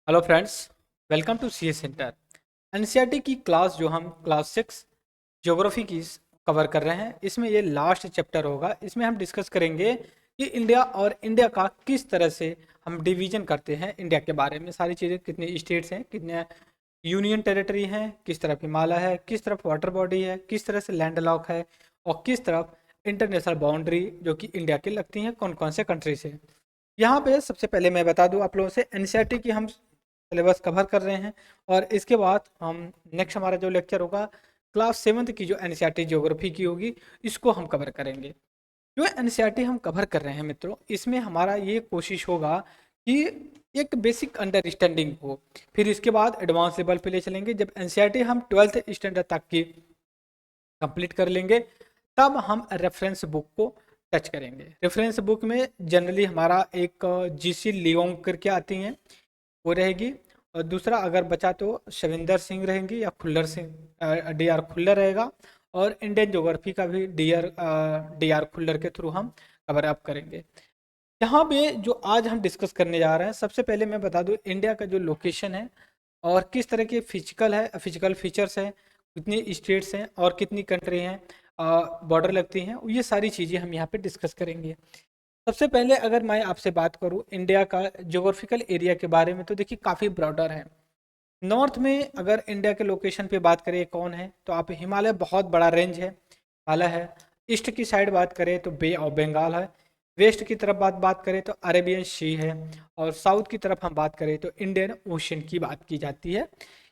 Hello friends, welcome to C A centre. NCERT की class जो हम क्लास 6 ज्योग्राफी की कवर कर रहे हैं, इसमें ये लास्ट चैप्टर होगा। इसमें हम डिस्कस करेंगे कि इंडिया और इंडिया का किस तरह से हम डिवीजन करते हैं। इंडिया के बारे में सारी चीज़ें, कितने स्टेट्स हैं, कितने यूनियन टेरिटरी हैं, किस तरफ हिमालय है, किस तरफ वाटर बॉडी है, किस तरह से लैंड लॉक है, और किस तरफ इंटरनेशनल बाउंड्री जो कि इंडिया की लगती हैं, कौन कौन से कंट्री से। यहाँ पे सबसे पहले मैं बता दूं आप लोगों से, एनसीईआरटी की हम सिलेबस कवर कर रहे हैं। और इसके बाद हम नेक्स्ट हमारा जो लेक्चर होगा क्लास 7 की जो एनसीईआरटी ज्योग्राफी की होगी, इसको हम कवर करेंगे। जो एनसीईआरटी हम कवर कर रहे हैं मित्रों, इसमें हमारा ये कोशिश होगा कि एक बेसिक अंडरस्टैंडिंग हो, फिर इसके बाद एडवांस लेवल पे ले चलेंगे। जब एनसीईआरटी हम 12th स्टैंडर्ड तक की कंप्लीट कर लेंगे, तब हम रेफरेंस बुक को टच करेंगे। रेफरेंस बुक में जनरली हमारा एक जीसी लियोंग करके आती हैं, वो रहेगी। और दूसरा अगर बचा तो शविंदर सिंह रहेंगी या खुल्लर सिंह, डी आर खुल्लर रहेगा। और इंडियन ज्योग्राफी का भी डी आर खुल्लर के थ्रू हम कवर अप करेंगे। यहाँ पे जो आज हम डिस्कस करने जा रहे हैं, सबसे पहले मैं बता दूं इंडिया का जो लोकेशन है और किस तरह के फिजिकल फीचर्स हैं, कितनी स्टेट्स हैं और कितनी कंट्री हैं, बॉर्डर लगती हैं, ये सारी चीज़ें हम यहाँ पे डिस्कस करेंगे। सबसे पहले अगर मैं आपसे बात करूं इंडिया का ज्योग्राफिकल एरिया के बारे में, तो देखिए काफ़ी ब्रॉडर है। नॉर्थ में अगर इंडिया के लोकेशन पे बात करें कौन है, तो आप हिमालय, बहुत बड़ा रेंज है, हिमालय है। ईस्ट की साइड बात करें तो बे ऑफ बंगाल है। वेस्ट की तरफ बात करें तो अरेबियन सी है। और साउथ की तरफ हम बात करें तो इंडियन ओशन की बात की जाती है।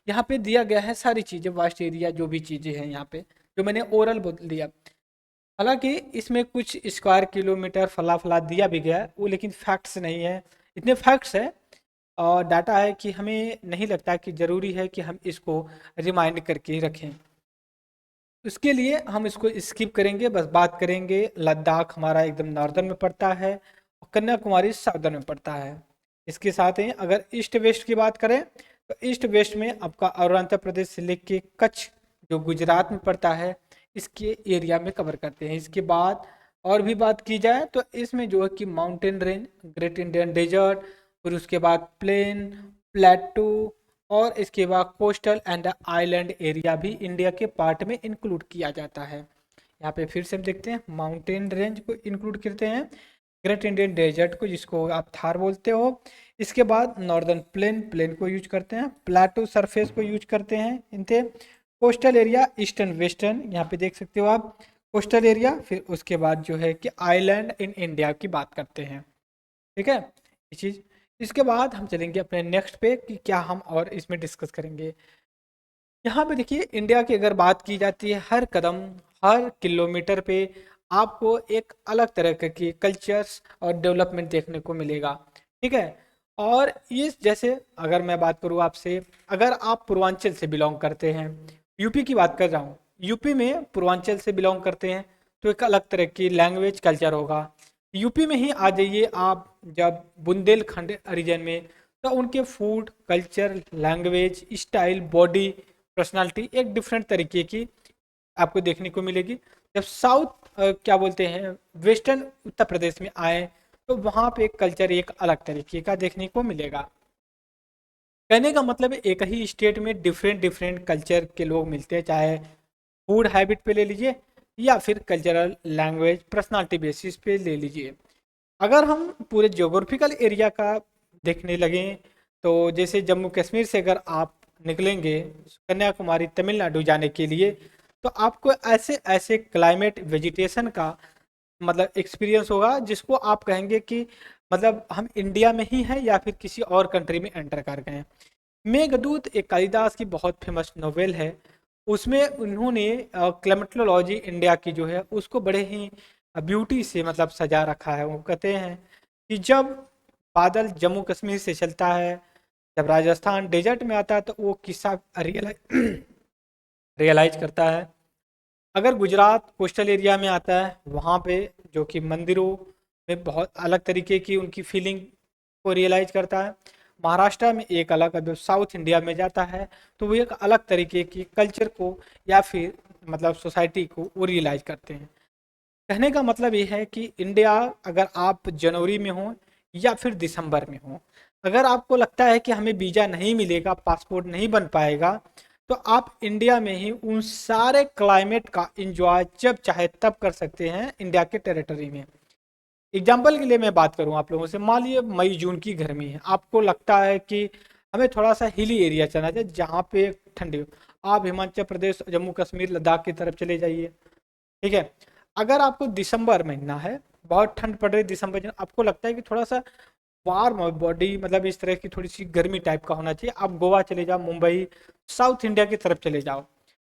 यहाँ पे दिया गया है सारी चीज़ें, वास्ट एरिया जो भी चीज़ें हैं यहाँ पे, जो मैंने ओरल बोल दिया। हालांकि इसमें कुछ स्क्वायर किलोमीटर फला फला दिया भी गया है वो, लेकिन फैक्ट्स नहीं है। इतने फैक्ट्स है और डाटा है कि हमें नहीं लगता कि ज़रूरी है कि हम इसको रिमाइंड करके ही रखें। उसके लिए हम इसको स्किप करेंगे, बस बात करेंगे लद्दाख हमारा एकदम नॉर्दर्न में पड़ता है और कन्याकुमारी साउदर्न में पड़ता है। इसके साथ ही अगर ईस्ट वेस्ट की बात करें तो ईस्ट वेस्ट में आपका अरुणाचल प्रदेश से लेके कच्छ जो गुजरात में पड़ता है, इसके एरिया में कवर करते हैं। इसके बाद और भी बात की जाए तो इसमें जो है कि mountain range, great Indian desert, फिर उसके बाद प्लेन, प्लेटू, और इसके बाद कोस्टल एंड आइलैंड एरिया भी इंडिया के पार्ट में इंक्लूड किया जाता है। यहाँ पे फिर से हम देखते हैं, माउंटेन रेंज को इंक्लूड करते हैं, ग्रेट इंडियन डेजर्ट को जिसको आप थार बोलते हो। इसके बाद नॉर्दर्न प्लेन को यूज करते हैं, प्लाटो सरफेस को यूज करते हैं इनते। कोस्टल एरिया ईस्टर्न वेस्टर्न, यहाँ पे देख सकते हो आप कोस्टल एरिया। फिर उसके बाद जो है कि आइलैंड इन इंडिया की बात करते हैं। ठीक है ये चीज़। इसके बाद हम चलेंगे अपने नेक्स्ट पे कि क्या हम और इसमें डिस्कस करेंगे। यहाँ पे देखिए इंडिया की अगर बात की जाती है, हर कदम, हर किलोमीटर पे आपको एक अलग तरह की कल्चर्स और डेवलपमेंट देखने को मिलेगा। ठीक है। और ये जैसे अगर मैं बात करूँ आपसे, अगर आप पूर्वांचल से बिलोंग करते हैं, यूपी की बात कर रहा हूँ, यूपी में पूर्वांचल से बिलोंग करते हैं, तो एक अलग तरह की लैंग्वेज कल्चर होगा। यूपी में ही आ जाइए आप जब बुंदेलखंड रीजन में, तो उनके food culture, language, style, body, personality एक डिफरेंट तरीके की आपको देखने को मिलेगी। जब साउथ क्या बोलते हैं, वेस्टर्न उत्तर प्रदेश में आए, तो वहाँ पे कल्चर एक अलग तरीके का देखने को मिलेगा। कहने का मतलब है एक ही स्टेट में डिफरेंट डिफरेंट कल्चर के लोग मिलते हैं, चाहे फूड हैबिट पे ले लीजिए या फिर कल्चरल, लैंग्वेज, पर्सनालिटी बेसिस पे ले लीजिए। अगर हम पूरे ज्योग्राफिकल एरिया का देखने लगें, तो जैसे जम्मू कश्मीर से अगर आप निकलेंगे कन्याकुमारी तमिलनाडु जाने के लिए, तो आपको ऐसे ऐसे क्लाइमेट, वेजिटेशन का मतलब एक्सपीरियंस होगा जिसको आप कहेंगे कि मतलब हम इंडिया में ही हैं या फिर किसी और कंट्री में एंटर कर गए हैं। मेघदूत एक कालिदास की बहुत फेमस नोवेल है, उसमें उन्होंने क्लाइमेटोलॉजी इंडिया की जो है उसको बड़े ही ब्यूटी से मतलब सजा रखा है। वो कहते हैं कि जब बादल जम्मू कश्मीर से चलता है, जब राजस्थान डेजर्ट में आता है, तो वो किस्सा रियलाइज रियलाइज करता है। अगर गुजरात कोस्टल एरिया में आता है, वहाँ पे जो कि मंदिरों में बहुत अलग तरीके की उनकी फीलिंग को रियलाइज करता है। महाराष्ट्र में एक अलग, जो साउथ इंडिया में जाता है तो वो एक अलग तरीके की कल्चर को या फिर मतलब सोसाइटी को वो रियलाइज करते हैं। कहने का मतलब ये है कि इंडिया, अगर आप जनवरी में हो या फिर दिसंबर में हो। अगर आपको लगता है कि हमें वीज़ा नहीं मिलेगा, पासपोर्ट नहीं बन पाएगा, तो आप इंडिया में ही उन सारे क्लाइमेट का इंजॉय जब चाहे तब कर सकते हैं इंडिया के टेरिटरी में। एग्जाम्पल के लिए मैं बात करूं आप लोगों से, मान लीजिए मई जून की गर्मी है, आपको लगता है कि हमें थोड़ा सा हिली एरिया चलना चाहिए जहाँ पे ठंडी हो, आप हिमाचल प्रदेश, जम्मू कश्मीर, लद्दाख की तरफ चले जाइए। ठीक है। अगर आपको दिसंबर महीना है, बहुत ठंड पड़ रही है दिसंबर में, आपको लगता है कि थोड़ा सा वार्म बॉडी, मतलब इस तरह की थोड़ी सी गर्मी टाइप का होना चाहिए, आप गोवा चले जाओ, मुंबई, साउथ इंडिया की तरफ चले जाओ।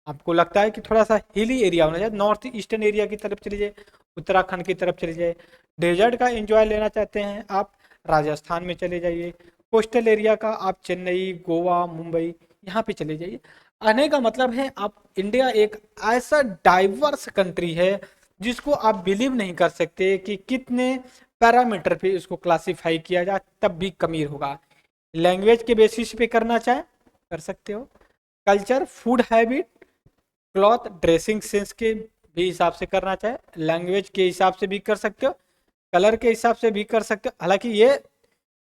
आपको लगता है कि थोड़ा सा हिली एरिया होना चाहिए, नॉर्थ ईस्टर्न एरिया की तरफ चले जाए, उत्तराखंड की तरफ चले जाए। डेजर्ट का एंजॉय लेना चाहते हैं आप, राजस्थान में चले जाइए। कोस्टल एरिया का आप चेन्नई, गोवा, मुंबई, यहाँ पे चले जाइए। आने का मतलब है आप, इंडिया एक ऐसा डाइवर्स कंट्री है जिसको आप बिलीव नहीं कर सकते कि कितने पैरामीटर पे इसको क्लासिफाई किया जाए, तब भी कमी होगा। लैंग्वेज के बेसिस पे करना चाहे कर सकते हो, culture, food habit, cloth, dressing sense के भी हिसाब से करना चाहे, लैंग्वेज के हिसाब से भी कर सकते हो, कलर के हिसाब से भी कर सकते हो। हालांकि ये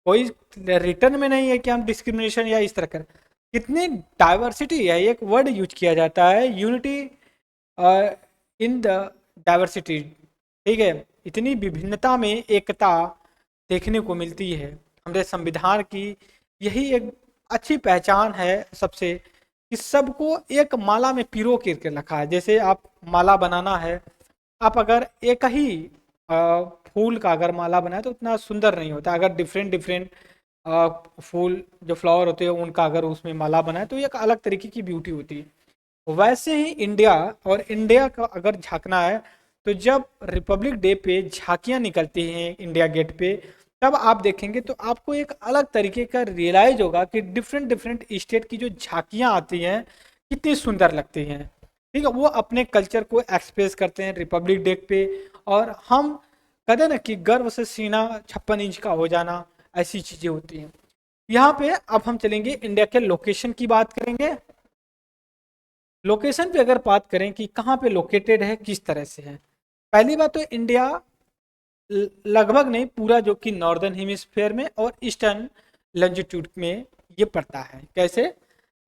कोई रिटर्न में नहीं है कि हम डिस्क्रिमिनेशन या इस तरह कर, कितनी डाइवर्सिटी है, एक वर्ड यूज किया जाता है, यूनिटी इन द डाइवर्सिटी। ठीक है। इतनी विभिन्नता में एकता देखने को मिलती है। हमारे संविधान की यही एक अच्छी पहचान है सबसे, कि सबको एक माला में पिरो करके रखा है। जैसे आप माला बनाना है, आप अगर एक ही फूल का अगर माला बनाए तो उतना सुंदर नहीं होता। अगर डिफरेंट डिफरेंट फूल जो फ्लावर होते हैं उनका अगर उसमें माला बनाए तो एक अलग तरीके की ब्यूटी होती है। वैसे ही इंडिया, और इंडिया का अगर झांकना है तो जब रिपब्लिक डे पे झांकियां निकलती हैं इंडिया गेट पे, तब आप देखेंगे तो आपको एक अलग तरीके का रियलाइज होगा कि डिफरेंट डिफरेंट स्टेट की जो झांकियां आती हैं कितनी सुंदर लगती हैं। ठीक है। वो अपने कल्चर को एक्सप्रेस करते हैं रिपब्लिक डे पे, और हम कहते हैं ना कि गर्व से सीना 56 इंच का हो जाना, ऐसी चीजें होती हैं। यहाँ पे अब हम चलेंगे इंडिया के लोकेशन की बात करेंगे। लोकेशन पे अगर बात करें कि कहाँ पे लोकेटेड है, किस तरह से है, पहली बात तो इंडिया लगभग नहीं, पूरा जो कि नॉर्दर्न हेमिस्फेयर में और ईस्टर्न लॉन्जिट्यूड में ये पड़ता है। कैसे,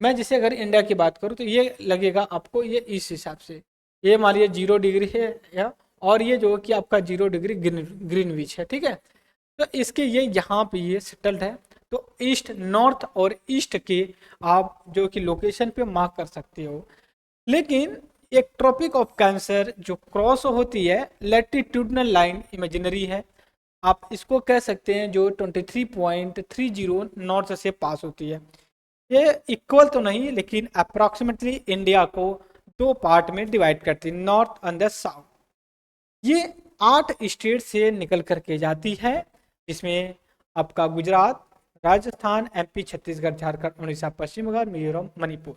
मैं जैसे अगर इंडिया की बात करूँ तो ये लगेगा आपको, ये इस हिसाब से, ये मान लीजिए 0 डिग्री है या, और ये जो कि आपका 0 डिग्री ग्रीनविच है। ठीक है। तो इसके ये यहाँ पे ये सेटल्ड है, तो ईस्ट, नॉर्थ और ईस्ट के आप जो कि लोकेशन पे मार्क कर सकते हो। लेकिन एक ट्रॉपिक ऑफ कैंसर जो क्रॉस होती है, लैटिट्यूडनल लाइन इमेजिनरी है, आप इसको कह सकते हैं, जो 23.30 नॉर्थ से पास होती है। ये इक्वल तो नहीं, लेकिन अप्रॉक्सीमेटली इंडिया को दो पार्ट में डिवाइड करती है, नॉर्थ एंड द साउथ। ये 8 स्टेट से निकल करके जाती है, जिसमें आपका गुजरात, राजस्थान, एमपी, छत्तीसगढ़, झारखंड, उड़ीसा, पश्चिम बंगाल, मिजोरम, मणिपुर।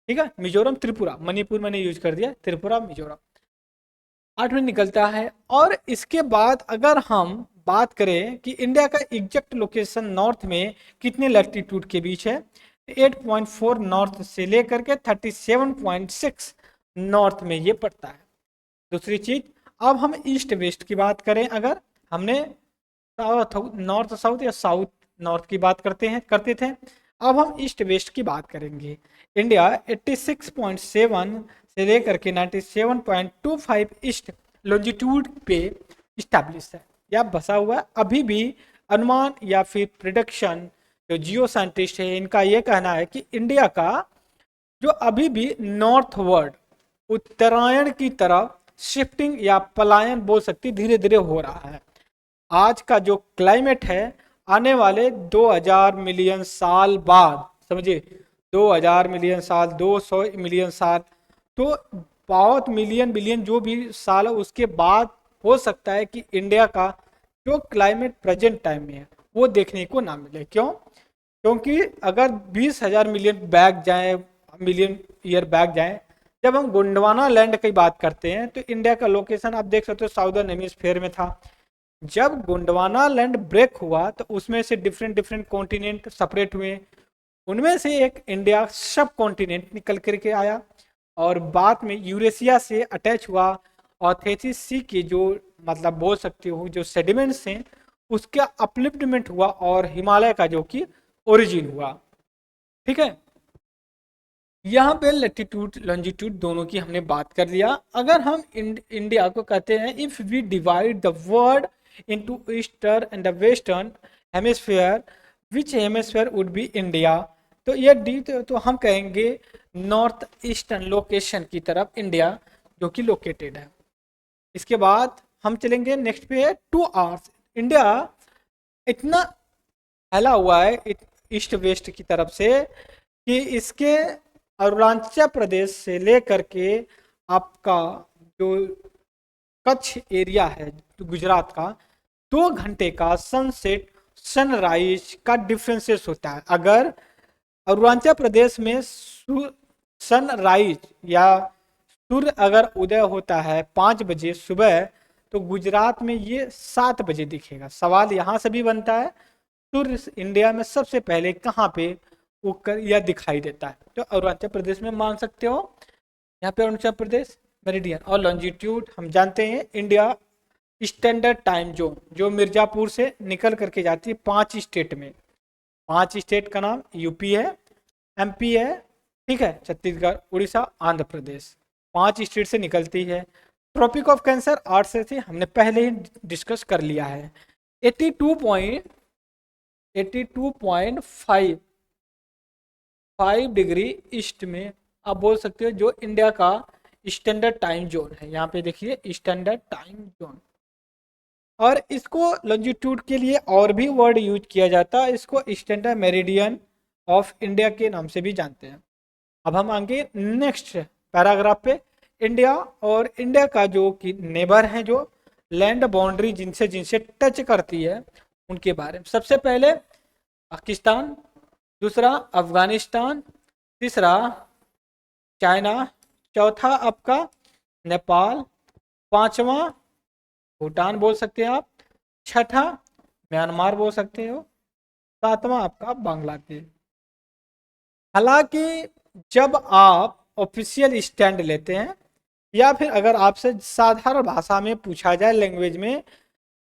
ठीक है। मिजोरम, त्रिपुरा, मणिपुर मैंने यूज कर दिया, त्रिपुरा, मिजोरम 8 में निकलता है। और इसके बाद अगर हम बात करें कि इंडिया का एग्जैक्ट लोकेशन नॉर्थ में कितने लैटिट्यूड के बीच है, 8.4 नॉर्थ से लेकर के 37.6 नॉर्थ में ये पड़ता है। दूसरी चीज, अब हम ईस्ट वेस्ट की बात करें, अगर हमने साउथ नॉर्थ साउथ या साउथ नॉर्थ की बात करते थे, अब हम ईस्ट वेस्ट की बात करेंगे। इंडिया 86.7 से लेकर के 97.25 ईस्ट लॉन्जिट्यूड पे इस्टेब्लिश है या बसा हुआ है। अभी भी अनुमान या फिर प्रिडिक्शन, जो जियो साइंटिस्ट है इनका ये कहना है कि इंडिया का जो अभी भी नॉर्थवर्ड, उत्तरायण की तरफ शिफ्टिंग या पलायन बोल सकती, धीरे धीरे हो रहा है। आज का जो क्लाइमेट है, आने वाले 2000 मिलियन साल बाद, समझिए 2000 मिलियन साल, 200 मिलियन साल, तो बहुत मिलियन बिलियन जो भी साल है उसके बाद हो सकता है कि इंडिया का जो क्लाइमेट प्रेजेंट टाइम में है वो देखने को ना मिले। क्यों? क्योंकि अगर 20,000 मिलियन बैक जाए, मिलियन ईयर बैक जाए, जब हम गोंडवाना लैंड की बात करते हैं तो इंडिया का लोकेशन आप देख सकते हो साउदर्न हेमिस्फीयर में था। जब गोंडवाना लैंड ब्रेक हुआ तो उसमें से डिफरेंट डिफरेंट कॉन्टिनेंट सेपरेट हुए, उनमें से एक इंडिया सब कॉन्टिनेंट निकल करके आया, और बाद में यूरेशिया से अटैच हुआ, और थेथिस सी के जो मतलब बोल सकते हो जो सेडिमेंट्स हैं उसका अपलिफ्टमेंट हुआ और हिमालय का जो कि ओरिजिन हुआ। ठीक है, यहाँ पे लैटिट्यूड लॉन्जिट्यूड दोनों की हमने बात कर लिया। अगर हम इंडिया को कहते हैं if we divide the world into eastern and the western hemisphere which hemisphere would be India, तो ये डी तो हम कहेंगे नॉर्थ ईस्टर्न लोकेशन की तरफ इंडिया जो कि लोकेटेड है। इसके बाद हम चलेंगे नेक्स्ट पे है 2 आवर्स। इंडिया इतना फैला हुआ है ईस्ट वेस्ट की तरफ से कि इसके अरुणाचल प्रदेश से लेकर के आपका जो कच्छ एरिया है तो गुजरात का 2 घंटे का सनसेट सनराइज का डिफरेंसेस होता है। अगर अरुणाचल प्रदेश में सनराइज या सूर्य अगर उदय होता है 5 बजे सुबह, तो गुजरात में ये 7 बजे दिखेगा। सवाल यहाँ से भी बनता है सूर्य इंडिया में सबसे पहले कहाँ पे उगकर यह दिखाई देता है, तो अरुणाचल प्रदेश में मान सकते हो। यहाँ पे अरुणाचल प्रदेश मेरिडियन और लॉन्जिट्यूड हम जानते हैं इंडिया स्टैंडर्ड टाइम जोन जो मिर्जापुर से निकल करके जाती है 5 स्टेट में। 5 स्टेट का नाम यूपी है, एमपी है, ठीक है, छत्तीसगढ़, उड़ीसा, आंध्र प्रदेश, 5 स्टेट से निकलती है। ट्रॉपिक ऑफ कैंसर 8 से हमने पहले ही डिस्कस कर लिया है। 82.5 डिग्री ईस्ट में आप बोल सकते हो जो इंडिया का स्टैंडर्ड टाइम जोन है। यहाँ पे देखिए स्टैंडर्ड टाइम जोन, और इसको लॉन्जिट्यूड के लिए और भी वर्ड यूज किया जाता है, इसको स्टैंडर्ड मेरिडियन ऑफ इंडिया के नाम से भी जानते हैं। अब हम आगे नेक्स्ट पैराग्राफ पे इंडिया और इंडिया का जो कि नेबर है जो लैंड बाउंड्री जिनसे जिनसे टच करती है उनके बारे में। सबसे पहले पाकिस्तान, दूसरा अफगानिस्तान, तीसरा चाइना, चौथा आपका नेपाल, पांचवा भूटान बोल सकते हैं आप, छठा म्यांमार बोल सकते हो, सातवां आपका बांग्लादेश। हालांकि जब आप ऑफिशियल स्टैंड लेते हैं या फिर अगर आपसे साधारण भाषा में पूछा जाए लैंग्वेज में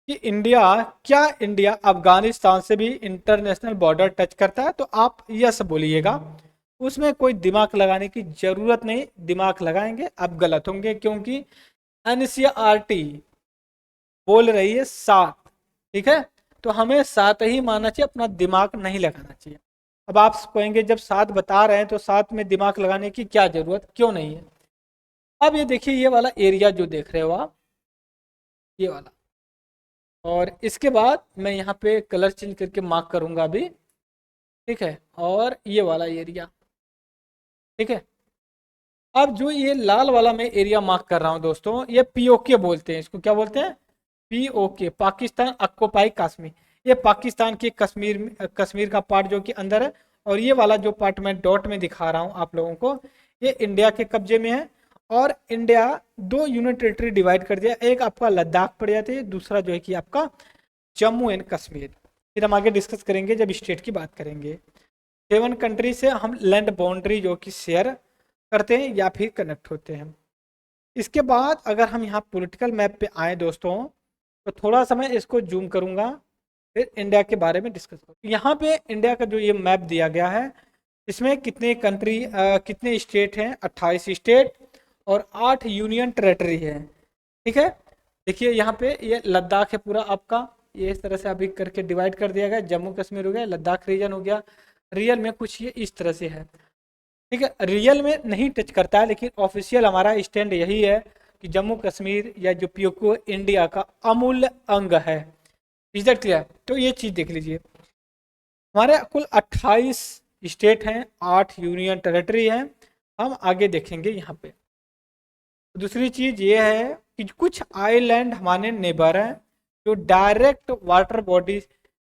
कि इंडिया अफगानिस्तान से भी इंटरनेशनल बॉर्डर टच करता है, तो आप यस बोलिएगा, उसमें कोई दिमाग लगाने की जरूरत नहीं। दिमाग लगाएंगे आप गलत होंगे, क्योंकि एनसीईआरटी बोल रही है 7, ठीक है, तो हमें 7 ही मानना चाहिए, अपना दिमाग नहीं लगाना चाहिए। अब आप कहेंगे जब 7 बता रहे हैं तो 7 में दिमाग लगाने की क्या जरूरत, क्यों नहीं है। अब ये देखिए ये वाला एरिया जो देख रहे हो आप, ये वाला, और इसके बाद मैं यहाँ पे कलर चेंज करके मार्क करूंगा अभी, ठीक है, और ये वाला एरिया, ठीक है। अब जो ये लाल वाला मैं एरिया मार्क कर रहा हूँ दोस्तों, ये पीओके बोलते हैं, इसको क्या बोलते हैं, पीओके, पाकिस्तान ऑक्युपाई कश्मीर। ये पाकिस्तान के कश्मीर का पार्ट जो कि अंदर है, और ये वाला जो पार्ट मैं डॉट में दिखा रहा हूँ आप लोगों को, ये इंडिया के कब्जे में है। और इंडिया 2 यूनिट टेरिटरी डिवाइड कर दिया, एक आपका लद्दाख पड़ जाती है, दूसरा जो है कि आपका जम्मू एंड कश्मीर। फिर हम आगे डिस्कस करेंगे जब स्टेट की बात करेंगे। 7 कंट्री से हम लैंड बाउंड्री जो कि शेयर करते हैं या फिर कनेक्ट होते हैं। इसके बाद अगर हम यहाँ पॉलिटिकल मैप पे आए दोस्तों, तो थोड़ा सा मैं इसको जूम करूँगा, फिर इंडिया के बारे में डिस्कस करूँगा। यहाँ पे इंडिया का जो ये मैप दिया गया है, इसमें कितने कंट्री कितने स्टेट हैं, 28 स्टेट और 8 यूनियन टेरेटरी है, ठीक है। देखिए यहाँ पे ये लद्दाख है पूरा आपका, ये इस तरह से अभी करके डिवाइड कर दिया गया, जम्मू कश्मीर हो गया, लद्दाख रीजन हो गया। रियल में कुछ ये इस तरह से है, ठीक है, रियल में नहीं टच करता है, लेकिन ऑफिशियल हमारा स्टैंड यही है कि जम्मू कश्मीर या जो पीओके इंडिया का अमूल्य अंग है। Is that clear? तो ये चीज़ देख लीजिए, हमारे कुल 28 स्टेट हैं, 8 यूनियन टेरेटरी हैं। हम आगे देखेंगे यहाँ पे। दूसरी चीज़ ये है कि कुछ आइलैंड हमारे नेबर हैं जो डायरेक्ट वाटर बॉडी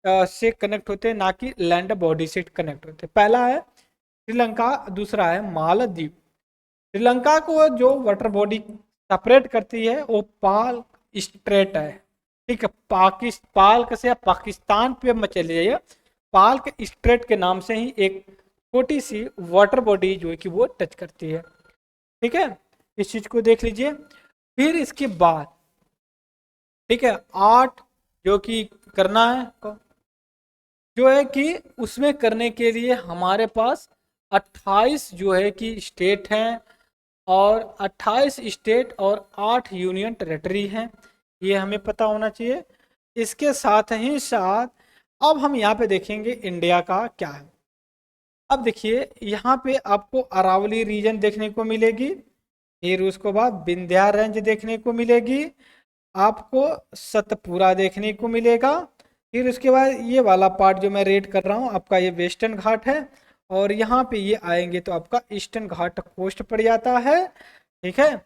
से कनेक्ट होते हैं, ना कि लैंड बॉडी से कनेक्ट होते हैं। पहला है श्रीलंका, दूसरा है मालदीव। श्रीलंका को जो वाटर बॉडी सेपरेट करती है वो पाल स्ट्रेट है, ठीक है। पाल्क से पाकिस्तान पे मत चले जाइए, पाल्क स्ट्रेट के नाम से ही एक छोटी सी वाटर बॉडी जो है कि वो टच करती है, ठीक है। इस चीज को देख लीजिए। फिर इसके बाद, ठीक है, 8 जो कि करना है, जो है कि उसमें करने के लिए हमारे पास 28 जो है कि स्टेट हैं, और 28 स्टेट और 8 यूनियन टेरेटरी हैं, ये हमें पता होना चाहिए। इसके साथ ही साथ अब हम यहाँ पे देखेंगे इंडिया का क्या है। अब देखिए यहाँ पे आपको अरावली रीजन देखने को मिलेगी, फिर उसके बाद विंध्या रेंज देखने को मिलेगी, आपको सतपुरा देखने को मिलेगा, फिर उसके बाद ये वाला पार्ट जो मैं रेड कर रहा हूँ आपका ये वेस्टर्न घाट है, और यहाँ पे ये आएंगे तो आपका ईस्टर्न घाट कोस्ट पड़ जाता है, ठीक है।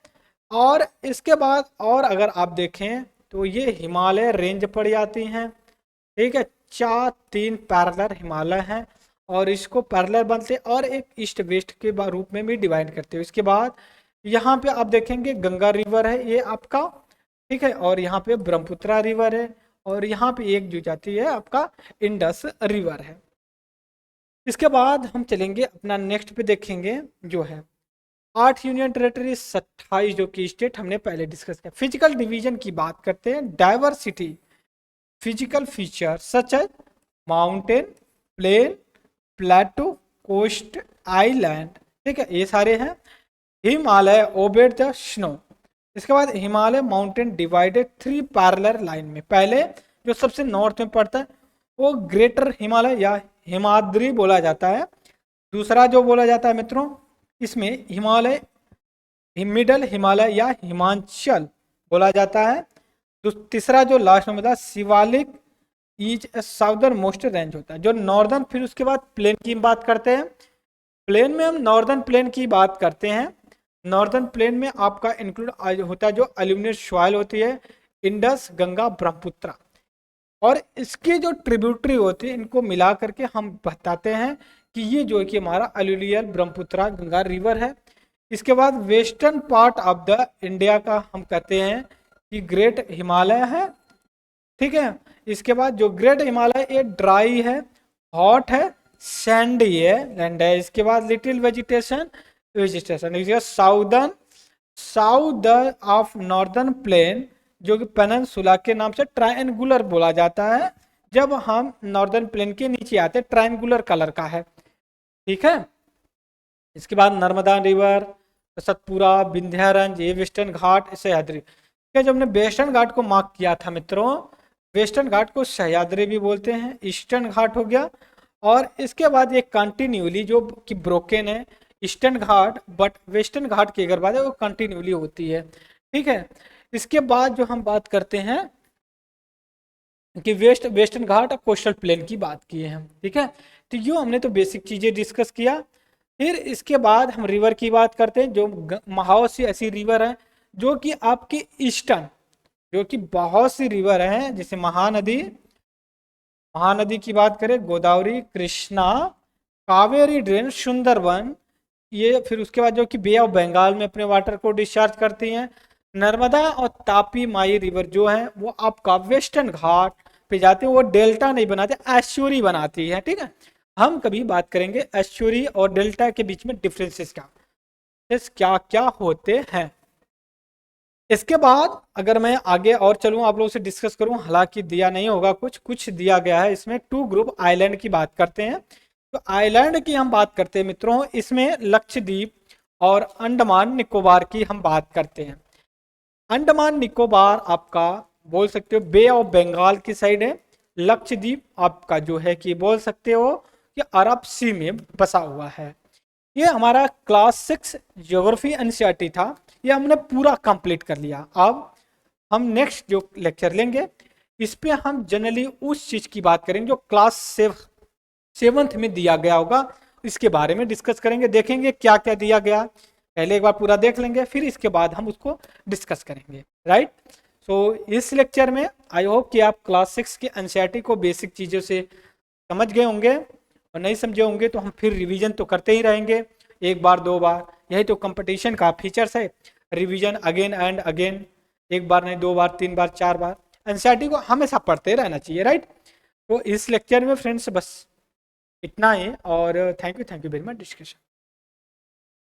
और इसके बाद और अगर आप देखें तो ये हिमालय रेंज पड़ जाती हैं, ठीक है। चार तीन पैरेलल हिमालय हैं, और इसको पैरेलल बनते और एक ईस्ट वेस्ट के रूप में भी डिवाइड करते हो। इसके बाद यहाँ पे आप देखेंगे गंगा रिवर है ये आपका, ठीक है, और यहाँ पे ब्रह्मपुत्रा रिवर है, और यहाँ पे एक जो जाती है आपका इंडस रिवर है। इसके बाद हम चलेंगे अपना नेक्स्ट पे देखेंगे जो है 8 यूनियन टेरेटरी 27 जो कि स्टेट हमने पहले डिस्कस किया। फिजिकल डिवीजन की बात करते हैं, diversity physical feature such as mountain, plain, plateau, coast, island, ठीक है, ये सारे हैं। Himalaya abode the snow. इसके बाद Himalaya mountain divided 3 parallel line में, पहले जो सबसे नॉर्थ में पड़ता है वो ग्रेटर हिमालय या हिमाद्री बोला जाता है। दूसरा जो बोला जाता है मित्रों इसमें हिमालय मिडल हिमालय या हिमाचल बोला जाता है। तीसरा जो लास्ट में बता Shivalik is southern most range होता है जो नॉर्दर्न। फिर उसके बाद प्लेन की बात करते हैं, प्लेन में हम नॉर्दर्न प्लेन की बात करते हैं। नॉर्दर्न प्लेन में आपका इंक्लूड होता है जो एल्यूमिनेट सॉइल होती है, इंडस, गंगा, ब्रह्मपुत्र, और इसके जो ट्रिब्यूटरी होती है इनको मिला करके हम बताते हैं कि ये जो है कि हमारा अलुलियल ब्रह्मपुत्र गंगा रिवर है। इसके बाद western part of the India का हम कहते हैं कि ग्रेट हिमालय है, ठीक है। इसके बाद जो ग्रेट हिमालय ये ड्राई है, हॉट है, सैंडी है, लैंड है। इसके बाद little vegetation south of northern plain जो कि पेनिनसुला के नाम से ट्रायंगुलर बोला जाता है। जब हम नॉर्दर्न प्लेन के नीचे आते हैं ट्रायंगुलर कलर का है, ठीक है। इसके बाद नर्मदा रिवर, सतपुरा, विंध्यारंज, ये वेस्टर्न घाट, सह्याद्री। जब हमने वेस्टर्न घाट को मार्क किया था मित्रों, वेस्टर्न घाट को सह्याद्री भी बोलते हैं, ईस्टर्न घाट हो गया। और इसके बाद ये कंटिन्यूली जो कि ब्रोकन है ईस्टर्न घाट, बट वेस्टर्न घाट की अगर बात है वो कंटिन्यूली होती है, ठीक है। इसके बाद जो हम बात करते हैं कि वेस्टर्न घाट और कोस्टल प्लेन की बात किए हैं, ठीक है। तो यो हमने तो बेसिक चीजें डिस्कस किया। फिर इसके बाद हम रिवर की बात करते हैं, जो बहुत सी ऐसी रिवर है जो कि आपकी ईस्टर्न, जो कि बहुत सी रिवर हैं, जैसे महानदी की बात करें, गोदावरी, कृष्णा, कावेरी ड्रेन, सुंदरवन, ये फिर उसके बाद जो कि बे ऑफ बंगाल में अपने वाटर को डिस्चार्ज करती हैं। नर्मदा और तापी माई रिवर जो है वो आपका वेस्टर्न घाट पे जाते हैं, वो डेल्टा नहीं बनाते, एस्चुरी बनाती है, ठीक है। हम कभी बात करेंगे एस्चुरी और डेल्टा के बीच में डिफरेंसेस क्या क्या होते हैं। इसके बाद अगर मैं आगे और चलूँ आप लोगों से डिस्कस करूं, हालांकि दिया नहीं होगा, कुछ दिया गया है इसमें। 2 ग्रुप आइलैंड की बात करते हैं, तो आइलैंड की हम बात करते हैं मित्रों, इसमें लक्षद्वीप और अंडमान निकोबार की हम बात करते हैं। अंडमान निकोबार आपका बोल सकते हो बे ऑफ बंगाल की साइड है, लक्षद्वीप आपका जो है कि बोल सकते हो कि अरब सी में बसा हुआ है। ये हमारा क्लास 6 ज्योग्राफी एनसीईआरटी था, ये हमने पूरा कंप्लीट कर लिया। अब हम नेक्स्ट जो लेक्चर लेंगे इस पे हम जनरली उस चीज की बात करेंगे जो क्लास 7th में दिया गया होगा, इसके बारे में डिस्कस करेंगे, देखेंगे क्या क्या दिया गया, पहले एक बार पूरा देख लेंगे, फिर इसके बाद हम उसको डिस्कस करेंगे, राइट। सो इस लेक्चर में आई होप कि आप क्लास 6 के एनसीईआरटी को बेसिक चीज़ों से समझ गए होंगे, और नहीं समझे होंगे तो हम फिर रिवीजन तो करते ही रहेंगे, 1 बार 2 बार, यही तो कंपटीशन का फीचर्स है, रिवीजन अगेन एंड अगेन, 1 बार नहीं 2 बार 3 बार 4 बार, एनसीईआरटी को हमेशा पढ़ते रहना चाहिए, राइट। तो इस लेक्चर में फ्रेंड्स बस इतना ही, और thank you very much discussion.